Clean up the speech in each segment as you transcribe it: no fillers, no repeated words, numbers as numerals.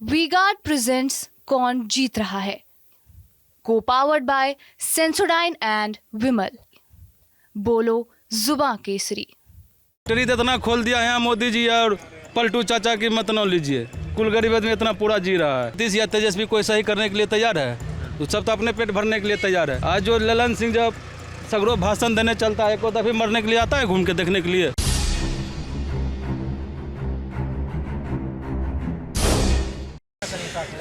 V-Guard presents कौन जीत रहा है, को पावर्ड बाय सेंसोडाइन एंड विमल। बोलो जुबां केसरी। फैक्ट्री तो इतना खोल दिया है मोदी जी और पलटू चाचा की मत न लीजिए। कुल गरीब आदमी इतना पूरा जी रहा है। तीस या तेजस्वी कोई सही करने के लिए तैयार है, तो सब तो अपने पेट भरने के लिए तैयार है। आज जो ललन सिंह जब सगरो भाषण देने चलता है, को दफे मरने के लिए आता है घूम के देखने के लिए।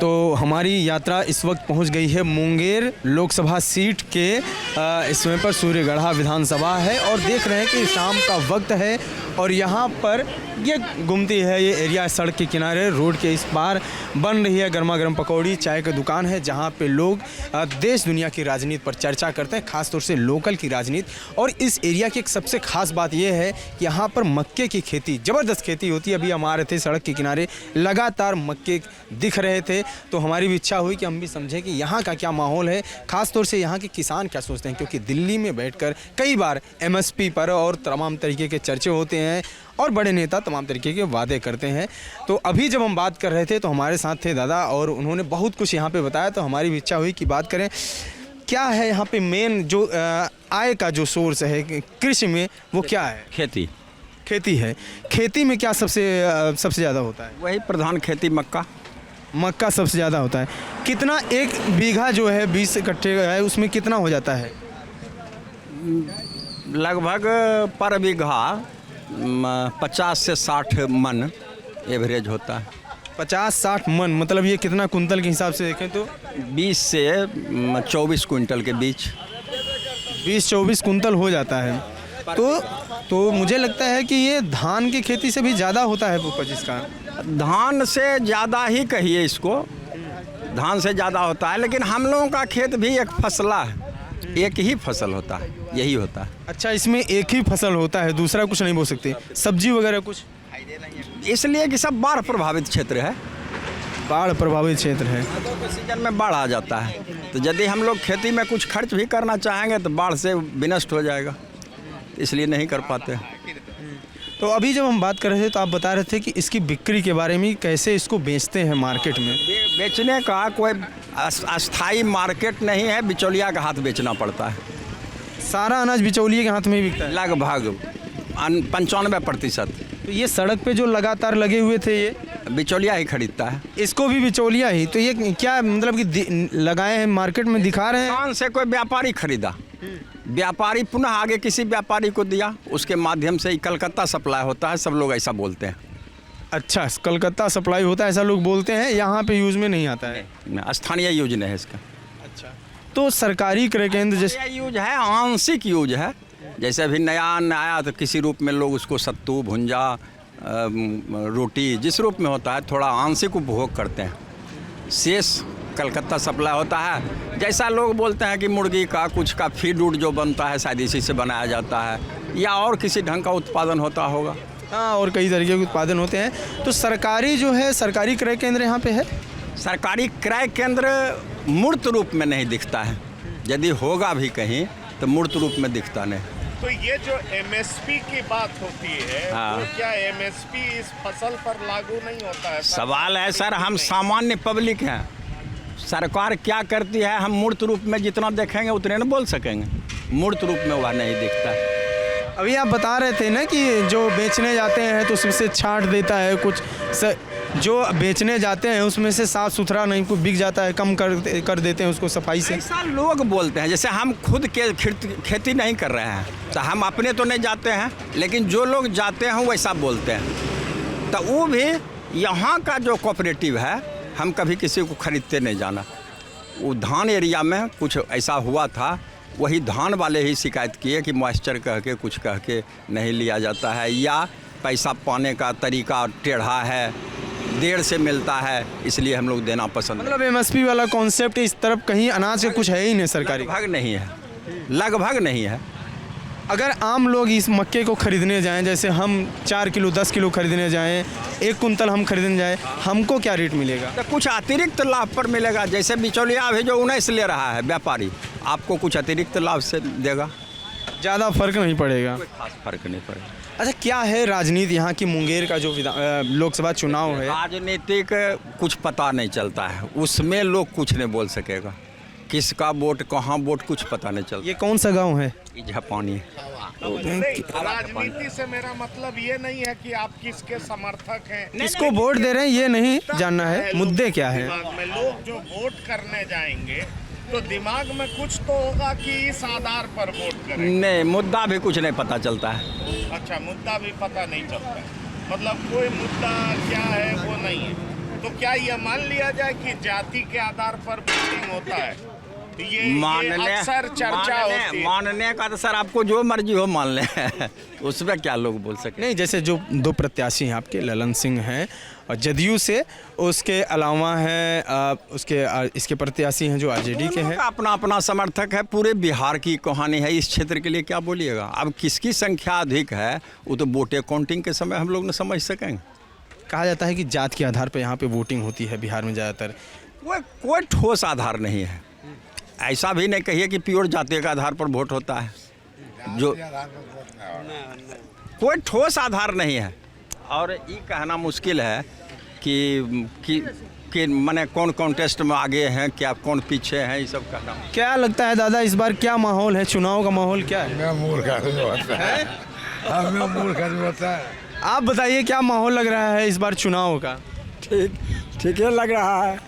तो हमारी यात्रा इस वक्त पहुंच गई है मुंगेर लोकसभा सीट के इस समय पर सूर्यगढ़ा विधानसभा है और देख रहे हैं कि शाम का वक्त है और यहाँ पर ये गुमती है, ये एरिया सड़क के किनारे रोड के इस पार बन रही है गर्मा गर्म पकौड़ी चाय की दुकान है, जहाँ पे लोग देश दुनिया की राजनीति पर चर्चा करते हैं, खासतौर से लोकल की राजनीति। और इस एरिया की एक सबसे खास बात यह है कि यहाँ पर मक्के की खेती, ज़बरदस्त खेती होती है। अभी हम आ रहे थे सड़क के किनारे, लगातार मक्के दिख रहे थे, तो हमारी भी इच्छा हुई कि हम भी समझें कि यहाँ का क्या माहौल है, खासतौर से यहाँ के किसान क्या सोचते हैं, क्योंकि दिल्ली में बैठकर कई बार MSP पर और तमाम तरीके के चर्चे होते हैं और बड़े नेता तमाम तरीके के वादे करते हैं। तो अभी जब हम बात कर रहे थे तो हमारे साथ थे दादा और उन्होंने बहुत कुछ यहाँ पे बताया, तो हमारी भी इच्छा हुई कि बात करें क्या है यहाँ पे मेन जो आय का जो सोर्स है कृषि में, वो क्या है? खेती है। खेती में क्या सबसे ज़्यादा होता है? वही प्रधान खेती मक्का सबसे ज़्यादा होता है। कितना एक बीघा जो है 20 कट्ठे है, उसमें कितना हो जाता है? लगभग पर बीघा 50 से 60 मन एवरेज होता है। 50-60 मन, मतलब ये कितना कुंतल के हिसाब से देखें तो 20 से 24 कुंटल के बीच 20-24 कुंतल हो जाता है। तो मुझे लगता है कि ये धान की खेती से भी ज़्यादा होता है उपज इसका। धान से ज़्यादा ही कहिए इसको, धान से ज़्यादा होता है, लेकिन हम लोगों का खेत भी एक फसला है, एक ही फसल होता है, यही होता है। अच्छा, इसमें एक ही फसल होता है, दूसरा कुछ नहीं बोल सकते, सब्जी वगैरह कुछ? इसलिए कि सब बाढ़ प्रभावित क्षेत्र है। बाढ़ प्रभावित क्षेत्र है, सीजन में बाढ़ आ जाता है, तो यदि हम लोग खेती में कुछ खर्च भी करना चाहेंगे तो बाढ़ से विनष्ट हो जाएगा, इसलिए नहीं कर पाते। तो अभी जब हम बात कर रहे थे तो आप बता रहे थे कि इसकी बिक्री के बारे में, कैसे इसको बेचते हैं मार्केट में? बेचने का कोई अस्थाई मार्केट नहीं है, बिचौलिया का हाथ बेचना पड़ता है। सारा अनाज बिचौलिए के हाथ में ही बिकता है? लगभग 95%। तो ये सड़क पे जो लगातार लगे हुए थे ये बिचौलिया ही खरीदता है। इसको भी बिचौलिया ही? तो ये क्या मतलब कि लगाए हैं मार्केट में, दिखा रहे हैं? दुकान से कोई व्यापारी खरीदा, व्यापारी पुनः आगे किसी व्यापारी को दिया, उसके माध्यम से ही कलकत्ता सप्लाई होता है, सब लोग ऐसा बोलते हैं। अच्छा, कलकत्ता सप्लाई होता है ऐसा लोग बोलते हैं, यहाँ पे यूज़ में नहीं आता है? स्थानीय यूज नहीं है इसका। अच्छा, तो सरकारी क्रय केंद्र जैसे यूज है, आंशिक यूज है। जैसे अभी नया अन्न आया तो किसी रूप में लोग उसको सत्तू, भुंजा, रोटी, जिस रूप में होता है थोड़ा आंशिक उपभोग करते हैं। शेष कलकत्ता सप्लाई होता है। जैसा लोग बोलते हैं कि मुर्गी का कुछ का फीड उड जो बनता है शायद इसी से बनाया जाता है, या और किसी ढंग का उत्पादन होता होगा। हाँ, और कई तरीके के उत्पादन होते हैं। तो सरकारी जो है, सरकारी क्रय केंद्र यहाँ पे है? सरकारी क्रय केंद्र मूर्त रूप में नहीं दिखता है, यदि होगा भी कहीं तो मूर्त रूप में दिखता नहीं। तो ये जो MSP की बात होती है, तो क्या MSP इस फसल पर लागू नहीं होता है? सवाल है सर, हम सामान्य पब्लिक हैं, सरकार क्या करती है हम मूर्त रूप में जितना देखेंगे उतने न बोल सकेंगे, मूर्त रूप में वह नहीं दिखता है। अभी आप बता रहे थे ना कि जो बेचने जाते हैं तो उसमें छांट देता है कुछ, जो बेचने जाते हैं उसमें से साफ़ सुथरा नहीं कुछ बिक जाता है, कम कर देते हैं उसको सफाई से। ऐसा लोग बोलते हैं, जैसे हम खुद के खेती नहीं कर रहे हैं तो हम अपने तो नहीं जाते हैं, लेकिन जो लोग जाते हैं वैसा बोलते हैं। तो वो भी यहाँ का जो कोऑपरेटिव है, हम कभी किसी को खरीदते नहीं जाना। वो धान एरिया में कुछ ऐसा हुआ था, वही धान वाले ही शिकायत किए कि मॉइस्चर कह के कुछ कह के नहीं लिया जाता है, या पैसा पाने का तरीका टेढ़ा है, देर से मिलता है, इसलिए हम लोग देना पसंद। मतलब MSP वाला कॉन्सेप्ट इस तरफ कहीं अनाज का कुछ है ही नहीं सरकारी? लगभग नहीं है, लगभग नहीं है। अगर आम लोग इस मक्के को खरीदने जाएं, जैसे हम 4 किलो 10 किलो खरीदने जाएं, 1 कुंतल हम खरीदने जाएं, हमको क्या रेट मिलेगा? तो कुछ अतिरिक्त लाभ पर मिलेगा। जैसे बिचौलिया अभी जो 19 ले रहा है व्यापारी, आपको कुछ अतिरिक्त लाभ से देगा। ज़्यादा फर्क नहीं पड़ेगा। कोई खास फर्क नहीं पड़ेगा। अच्छा, क्या है राजनीति यहाँ की मुंगेर का जो लोकसभा चुनाव है? राजनीतिक कुछ पता नहीं चलता है, उसमें लोग कुछ नहीं बोल सकेगा। किसका वोट कहाँ वोट कुछ पता नहीं चलता। ये कौन सा गांव है? जापानी नहीं, राजनीति से मेरा मतलब ये नहीं है कि आप किसके समर्थक हैं, किसको वोट दे रहे हैं ये नहीं जानना है, मुद्दे क्या है? दिमाग में लोग जो वोट करने जाएंगे तो दिमाग में कुछ तो होगा कि इस आधार पर वोट करें। नहीं, मुद्दा भी कुछ नहीं पता चलता है। अच्छा, मुद्दा भी पता नहीं चलता है, मतलब कोई मुद्दा क्या है वो नहीं है। तो क्या ये मान लिया जाए कि जाति के आधार पर वोटिंग होता है? ये अक्सर चर्चा होती है। मानने का तो सर आपको जो मर्जी हो मान ले उसमें क्या लोग बोल सके। नहीं, जैसे जो दो प्रत्याशी हैं आपके, ललन सिंह हैं और जदयू से, उसके अलावा हैं उसके इसके प्रत्याशी हैं जो आरजेडी के हैं। अपना अपना समर्थक है, पूरे बिहार की कहानी है। इस क्षेत्र के लिए क्या बोलिएगा। अब किसकी संख्या अधिक है वो तो वोटे काउंटिंग के समय हम लोग न समझ सकेंगे। कहा जाता है कि जात के आधार पर यहाँ पे वोटिंग होती है बिहार में ज़्यादातर। कोई ठोस आधार नहीं है। ऐसा भी नहीं कहिए कि प्योर जाति के आधार पर वोट होता है, जो कोई ठोस आधार नहीं है। और ये कहना मुश्किल है कि माने कौन कॉन्टेस्ट में आगे हैं, क्या कौन पीछे हैं, ये सब कहना। क्या लगता है दादा, इस बार क्या माहौल है? चुनाव का माहौल क्या है? मैं मूर्ख आदमी होता है। हाँ, मैं मूर्ख आदमी होता है। आप बताइए क्या माहौल लग रहा है इस बार चुनाव का? ठीक ही लग रहा है।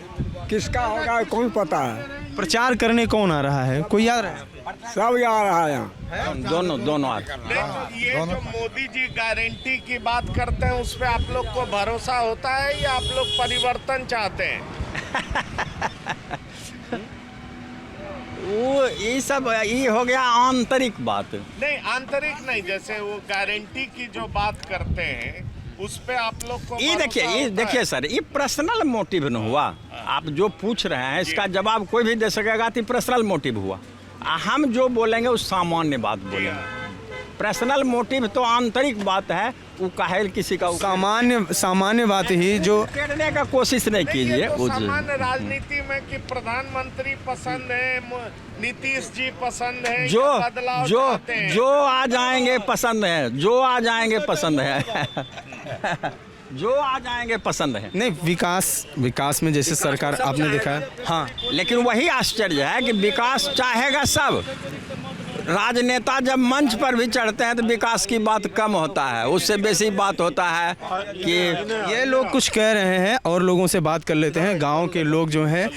किसका होगा कौन पता है। प्रचार करने कौन आ रहा है, कोई याद रहा? सब आ रहा है यहाँ। दोनों आ ये जो मोदी जी गारंटी की बात करते हैं उस पे आप लोग को भरोसा होता है या आप लोग परिवर्तन चाहते हैं? वो ये सब ये हो गया आंतरिक बात। नहीं, आंतरिक नहीं, जैसे वो गारंटी की जो बात करते हैं उस पे आप लोग को ये देखिए सर, ये पर्सनल मोटिव न हुआ। आप जो पूछ रहे हैं इसका जवाब कोई भी दे सकेगा तो पर्सनल मोटिव हुआ। हम जो बोलेंगे उस सामान्य बात बोलेंगे। पर्सनल मोटिव तो आंतरिक बात है, वो काहे किसी का सामान्य बात ही जो करने का कोशिश नहीं कीजिए। वो सामान्य राजनीति में कि प्रधानमंत्री पसंद है, नीतीश जी पसंद है, जो आ जाएंगे पसंद है, जो आ जाएंगे पसंद है जो आ जाएंगे पसंद है। नहीं, विकास में जैसे सरकार आपने देखा है। हाँ, लेकिन वही आश्चर्य है कि विकास चाहेगा सब। राजनेता जब मंच पर भी चढ़ते हैं तो विकास की बात कम होता है, उससे बेसी बात होता है कि ये लोग कुछ कह रहे हैं और लोगों से बात कर लेते हैं। गांव के लोग जो हैं,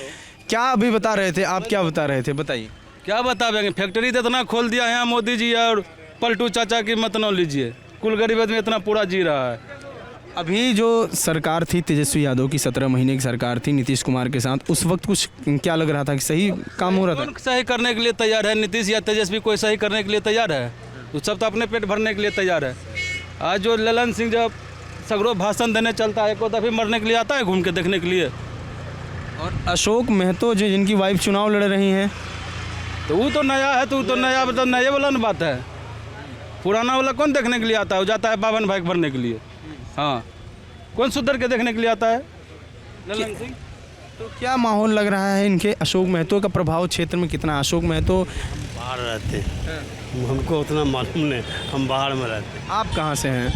क्या अभी बता रहे थे आप, क्या बता रहे थे, बताइए। क्या बताएंगे, फैक्ट्री तो इतना खोल दिया है मोदी जी, और पलटू चाचा की मत न लीजिए, कुल गरीब आदमी इतना पूरा जी रहा है। अभी जो सरकार थी तेजस्वी यादव की, 17 महीने की सरकार थी नीतीश कुमार के साथ, उस वक्त कुछ क्या लग रहा था कि सही काम हो रहा था? कौन सही करने के लिए तैयार है? नीतीश या तेजस्वी कोई सही करने के लिए तैयार है? तो सब तो अपने पेट भरने के लिए तैयार है। आज जो ललन सिंह जब सगरों भाषण देने चलता है, को दफे मरने के लिए आता है घूम के देखने के लिए। और अशोक महतो जो जिनकी वाइफ चुनाव लड़ रही हैं, तो वो तो नया है, तो वो तो नया मतलब नए वाला न बात है। पुराना वाला कौन देखने के लिए आता है? वो जाता है बावन भाई भरने के लिए। हाँ, कौन सुधर के देखने के लिए आता है? ललन सिंह। तो क्या माहौल लग रहा है इनके? अशोक महतो का प्रभाव क्षेत्र में कितना? अशोक महतो बाहर रहते हैं, हमको उतना मालूम नहीं, हम बाहर में रहते हैं। आप कहाँ से हैं?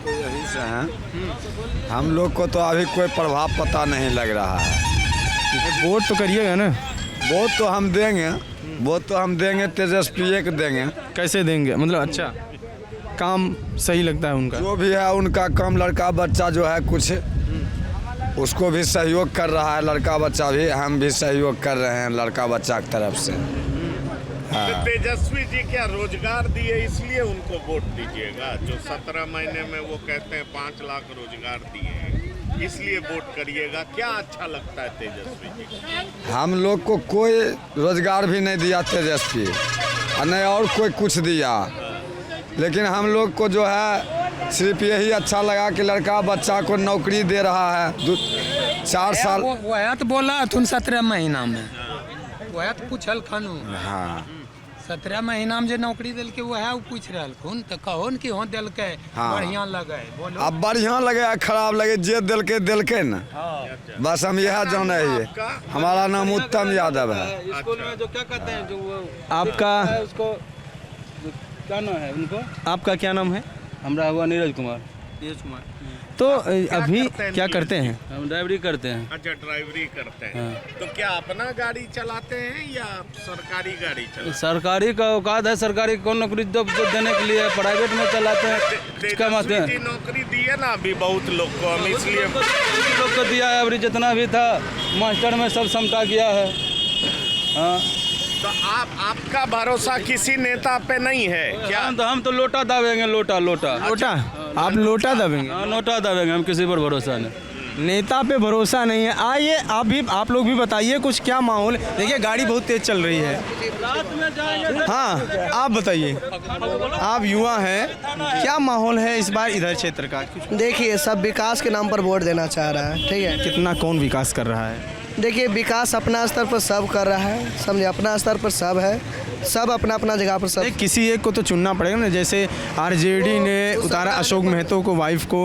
तो यहीं से हैं। हम लोग को तो अभी कोई प्रभाव पता नहीं लग रहा है। वोट तो करिएगा ना? वोट तो हम देंगे, वोट तो हम देंगे, तेजस्वी को देंगे। कैसे देंगे? मतलब अच्छा काम सही लगता है उनका? जो भी है उनका काम, लड़का बच्चा जो है कुछ उसको भी सहयोग कर रहा है, लड़का बच्चा भी, हम भी सहयोग कर रहे हैं लड़का बच्चा की तरफ से। तो तेजस्वी जी क्या रोजगार दिए इसलिए उनको वोट दीजिएगा? जो 17 महीने में वो कहते हैं 5 लाख रोजगार दिए, इसलिए वोट करिएगा। क्या अच्छा लगता है तेजस्वी जी? हम लोग को कोई रोजगार भी नहीं दिया तेजस्वी, और नहीं और कोई कुछ दिया, लेकिन हम लोग को जो है सिर्फ यही अच्छा लगा कि लड़का बच्चा को नौकरी दे रहा है 4 साल। वह तो बोला तुम 17 महीना में, वह तो पूछल खानू। हाँ, 17 महीना में जो नौकरी दिल के वह पूछ रहा खून, तो कहो कि हो दिल के हाँ। बढ़िया लगे, बोलो। अब बढ़िया लगे खराब लगे, जे दिल के न, बस हम यह जाने है। हमारा नाम उत्तम यादव है। स्कूल में जो क्या कहते हैं, जो वो आपका उसको जो क्या नाम है उनको? आपका क्या नाम है? हमारा हुआ नीरज कुमार। तो अभी क्या करते हैं? हम ड्राइवरी करते हैं। अच्छा, ड्राइवरी करते हैं। हाँ। तो क्या अपना गाड़ी चलाते हैं या सरकारी गाड़ी चलाते सरकारी का औकात है, सरकारी को नौकरी जो देने के लिए प्राइवेट में चलाते हैं। हैं? कमाते हैं। तेजस्वी जी नौकरी दी है ना अभी बहुत लोग को, हम इसलिए लोग को दिया है, अभी जितना भी था मास्टर में सब समटा गया है। हाँ, तो आपका भरोसा किसी नेता पे नहीं है क्या? हम तो लोटा दावेंगे, लोटा। लोटा? आप लोटा दबेंगे? हाँ, लोटा दावेंगे, हम किसी पर भरोसा नहीं। नेता पे भरोसा नहीं है। आइए आप लोग भी बताइए कुछ क्या माहौल। देखिए गाड़ी बहुत तेज चल रही है। हाँ, आप बताइए, आप युवा हैं, क्या माहौल है इस बार इधर क्षेत्र का? देखिए, सब विकास के नाम पर वोट देना चाह रहा है, ठीक है। कितना कौन विकास कर रहा है? देखिए, विकास अपना स्तर पर सब कर रहा है, समझे, अपना स्तर पर सब है, सब अपना अपना जगह पर सब। किसी एक को तो चुनना पड़ेगा ना, जैसे आरजेडी ने उतारा अशोक महतो को, वाइफ को,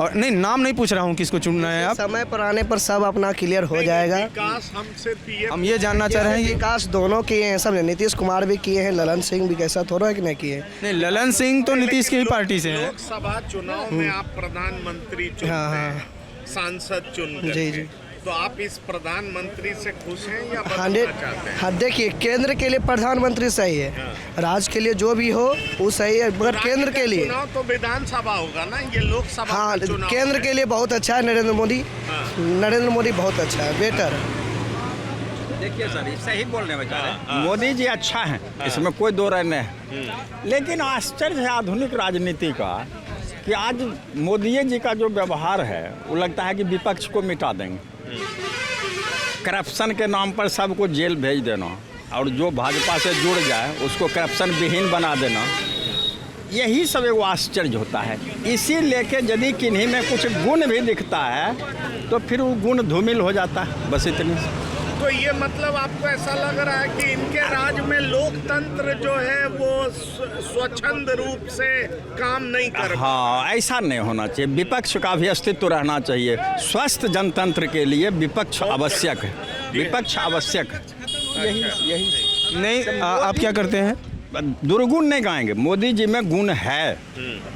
और नहीं नाम नहीं पूछ रहा हूँ किसको चुनना है आप। समय पर आने पर सब अपना क्लियर हो जाएगा। विकास हमसे पीएम हम ये जानना चाह रहे हैं विकास दोनों किए हैं, समझे, नीतीश कुमार भी किए हैं, ललन सिंह भी, कैसा थोड़ा है कि नहीं किए। नहीं, ललन सिंह तो नीतीश की ही पार्टी से है। लोकसभा चुनाव में आप प्रधानमंत्री चुनते हैं, सांसद चुनते जी, हैं, जी। तो आप इस प्रधानमंत्री से खुश हैं या बदलना 100 चाहते हैं? हाँ, देखिए, केंद्र के लिए प्रधानमंत्री सही है, राज्य के लिए जो भी हो वो सही है, मगर केंद्र के लिए चुनाव तो विधानसभा होगा ना, ये लोकसभा हाँ, का चुनाव केंद्र है। के लिए बहुत अच्छा है नरेंद्र मोदी बहुत अच्छा है, बेटर है। देखिए सर, सही बोलने में जा रहे हैं। मोदी जी अच्छा हैं, इसमें कोई दो राय नहीं है। लेकिन आश्चर्य है आधुनिक राजनीति का कि आज मोदी जी का जो व्यवहार है वो लगता है कि विपक्ष को मिटा देंगे। करप्शन के नाम पर सबको जेल भेज देना और जो भाजपा से जुड़ जाए उसको करप्शन विहीन बना देना, यही सब एक आश्चर्य होता है। इसी लेके यदि किन्हीं में कुछ गुण भी दिखता है तो फिर वो गुण धूमिल हो जाता है, बस इतनी। तो ये मतलब आपको ऐसा लग रहा है कि इनके राज में लोकतंत्र जो है वो स्वच्छंद रूप से काम नहीं कर। हाँ, ऐसा नहीं होना चाहिए। विपक्ष का भी अस्तित्व रहना चाहिए। स्वस्थ जनतंत्र के लिए विपक्ष आवश्यक है, विपक्ष आवश्यक है। यही नहीं, आप क्या करते हैं? दुर्गुण नहीं गाएंगे, मोदी जी में गुण है,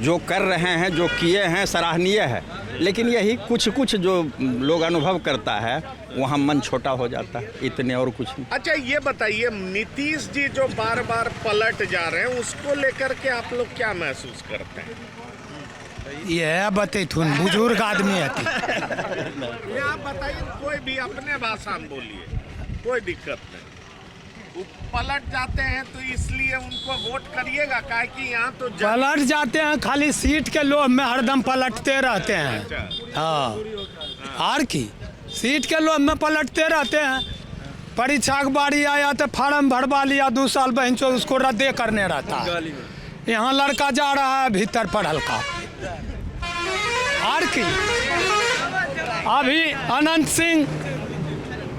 जो कर रहे हैं, जो किए हैं, सराहनीय है। लेकिन यही कुछ जो लोग अनुभव करता है वहाँ मन छोटा हो जाता है, इतने और कुछ नहीं। अच्छा, ये बताइए, नीतीश जी जो बार बार पलट जा रहे हैं उसको लेकर के आप लोग क्या महसूस करते हैं? ये बतेथुन बुजुर्ग आदमी है। ये आप बताइए, कोई भी अपने भाषा में बोलिए, कोई दिक्कत नहीं। वो पलट जाते हैं तो इसलिए उनको वोट करिएगा, काहे कि यहाँ तो पलट जाते हैं, खाली सीट के लोभ में हरदम पलटते रहते हैं। अच्छा। हाँ, और की सीट के लोभ में पलटते रहते हैं। परीक्षा की बारी आया तो फार्म भरवा लिया, 2 साल बहनचो उसको रद्दे करने रहता है। यहाँ लड़का जा रहा है भीतर पढ़ल का। और की अभी अनंत सिंह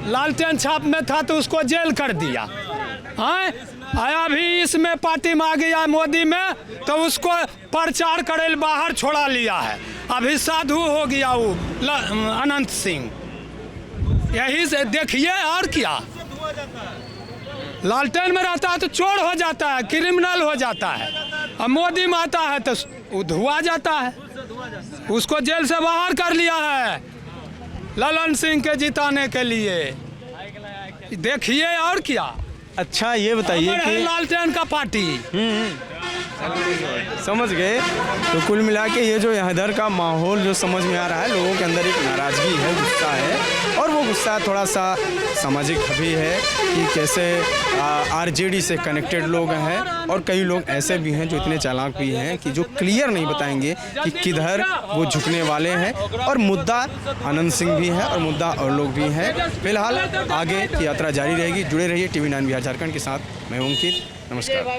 लालटेन छाप में था तो उसको जेल कर दिया। हाँ, आया भी इसमें पार्टी में आ गया मोदी में तो उसको प्रचार करे बाहर छोड़ा लिया है। अभी साधु हो गया वो अनंत सिंह। यही से देखिए, और क्या, लालटेन में रहता है तो चोर हो जाता है, क्रिमिनल हो जाता है, और मोदी में आता है तो वो धुआ जाता है। उसको जेल से बाहर कर लिया है ललन सिंह के जिताने के लिए। देखिए, और क्या। अच्छा, ये बताइए कि लालटेन का पार्टी समझ गए। तो कुल मिला के ये जो यहाँ इधर का माहौल जो समझ में आ रहा है, लोगों के अंदर एक नाराज़गी है, गुस्सा है, और वो गुस्सा थोड़ा सा सामाजिक भी है कि कैसे आरजेडी से कनेक्टेड लोग हैं, और कई लोग ऐसे भी हैं जो इतने चालाक भी हैं कि जो क्लियर नहीं बताएंगे कि किधर वो झुकने वाले हैं। और मुद्दा आनंद सिंह भी है और मुद्दा और लोग भी हैं। फिलहाल आगे की यात्रा जारी रहेगी। जुड़े रहिए TV9 बिहार झारखंड के साथ। मैं अंकित, नमस्कार।